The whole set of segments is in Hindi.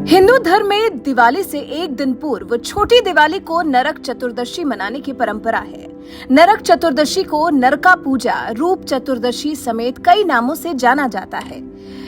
हिंदू धर्म में दिवाली से एक दिन पूर्व छोटी दिवाली को नरक चतुर्दशी मनाने की परंपरा है। नरक चतुर्दशी को नरका पूजा, रूप चतुर्दशी समेत कई नामों से जाना जाता है।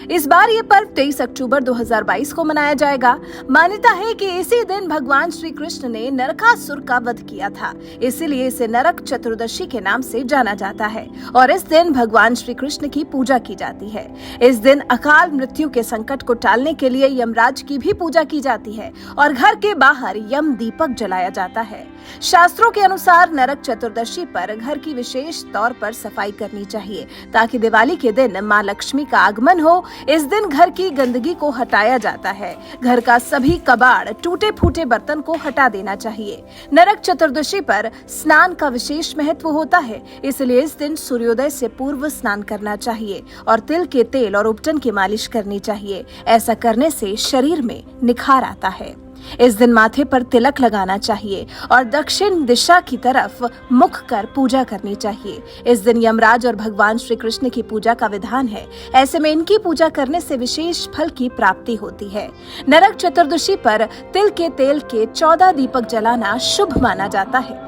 इस बार ये पर्व 23 अक्टूबर 2022 को मनाया जाएगा। मान्यता है कि इसी दिन भगवान श्री कृष्ण ने नरकासुर का वध किया था, इसीलिए इसे नरक चतुर्दशी के नाम से जाना जाता है और इस दिन भगवान श्री कृष्ण की पूजा की जाती है। इस दिन अकाल मृत्यु के संकट को टालने के लिए यमराज की भी पूजा की जाती है और घर के बाहर यम दीपक जलाया जाता है। शास्त्रों के अनुसार नरक चतुर्दशी पर घर की विशेष तौर पर सफाई करनी चाहिए ताकि दिवाली के दिन मां लक्ष्मी का आगमन हो। इस दिन घर की गंदगी को हटाया जाता है। घर का सभी कबाड़, टूटे फूटे बर्तन को हटा देना चाहिए। नरक चतुर्दशी पर स्नान का विशेष महत्व होता है, इसलिए इस दिन सूर्योदय से पूर्व स्नान करना चाहिए और तिल के तेल और उपटन की मालिश करनी चाहिए। ऐसा करने से शरीर में निखार आता है। इस दिन माथे पर तिलक लगाना चाहिए और दक्षिण दिशा की तरफ मुख कर पूजा करनी चाहिए। इस दिन यमराज और भगवान श्री कृष्ण की पूजा का विधान है। ऐसे में इनकी पूजा करने से विशेष फल की प्राप्ति होती है। नरक चतुर्दशी पर तिल के तेल के 14 दीपक जलाना शुभ माना जाता है।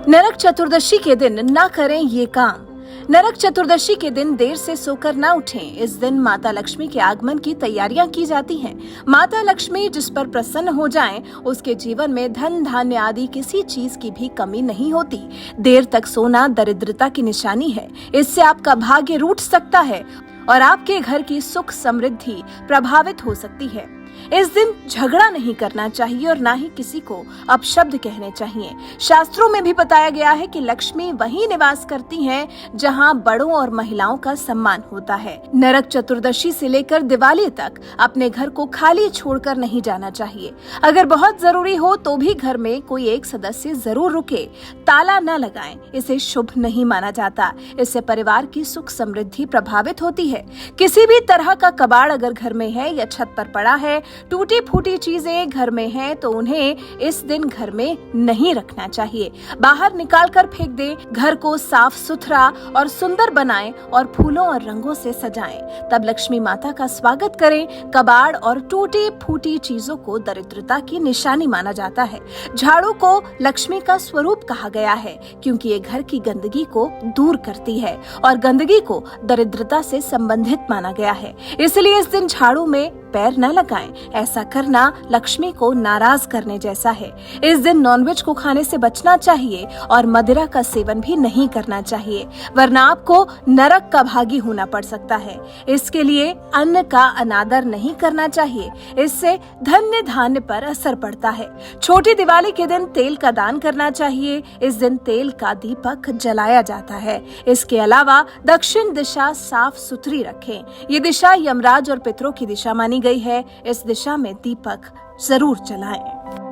नरक चतुर्दशी के दिन न करें ये काम। नरक चतुर्दशी के दिन देर से सोकर न उठें। इस दिन माता लक्ष्मी के आगमन की तैयारियां की जाती हैं। माता लक्ष्मी जिस पर प्रसन्न हो जाएं, उसके जीवन में धन धान्य आदि किसी चीज की भी कमी नहीं होती। देर तक सोना दरिद्रता की निशानी है। इससे आपका भाग्य रूठ सकता है और आपके घर की सुख समृद्धि प्रभावित हो सकती है। इस दिन झगड़ा नहीं करना चाहिए और ना ही किसी को अपशब्द कहने चाहिए। शास्त्रों में भी बताया गया है कि लक्ष्मी वहीं निवास करती हैं जहां बड़ों और महिलाओं का सम्मान होता है। नरक चतुर्दशी से लेकर दिवाली तक अपने घर को खाली छोड़कर नहीं जाना चाहिए। अगर बहुत जरूरी हो तो भी घर में कोई एक सदस्य जरूर रुके। ताला न लगाएं, इसे शुभ नहीं माना जाता। इससे परिवार की सुख समृद्धि प्रभावित होती है। किसी भी तरह का कबाड़ अगर घर में है या छत पर पड़ा है, टूटी फूटी चीजें घर में हैं, तो उन्हें इस दिन घर में नहीं रखना चाहिए। बाहर निकाल कर फेंक दें। घर को साफ सुथरा और सुंदर बनाएं और फूलों और रंगों से सजाएं। तब लक्ष्मी माता का स्वागत करें। कबाड़ और टूटी फूटी चीजों को दरिद्रता की निशानी माना जाता है। झाड़ू को लक्ष्मी का स्वरूप कहा गया है क्योंकि ये घर की गंदगी को दूर करती है और गंदगी को दरिद्रता से संबंधित माना गया है। इसलिए इस दिन झाड़ू में पैर न लगाएं। ऐसा करना लक्ष्मी को नाराज करने जैसा है। इस दिन नॉनवेज को खाने से बचना चाहिए और मदिरा का सेवन भी नहीं करना चाहिए, वरना आपको नरक का भागी होना पड़ सकता है। इसके लिए अन्न का अनादर नहीं करना चाहिए, इससे धन्य धान्य पर असर पड़ता है। छोटी दिवाली के दिन तेल का दान करना चाहिए। इस दिन तेल का दीपक जलाया जाता है। इसके अलावा दक्षिण दिशा साफ सुथरी रखें। ये दिशा यमराज और पितरों की दिशा मानी गई है। इस दिशा में दीपक जरूर जलाएं।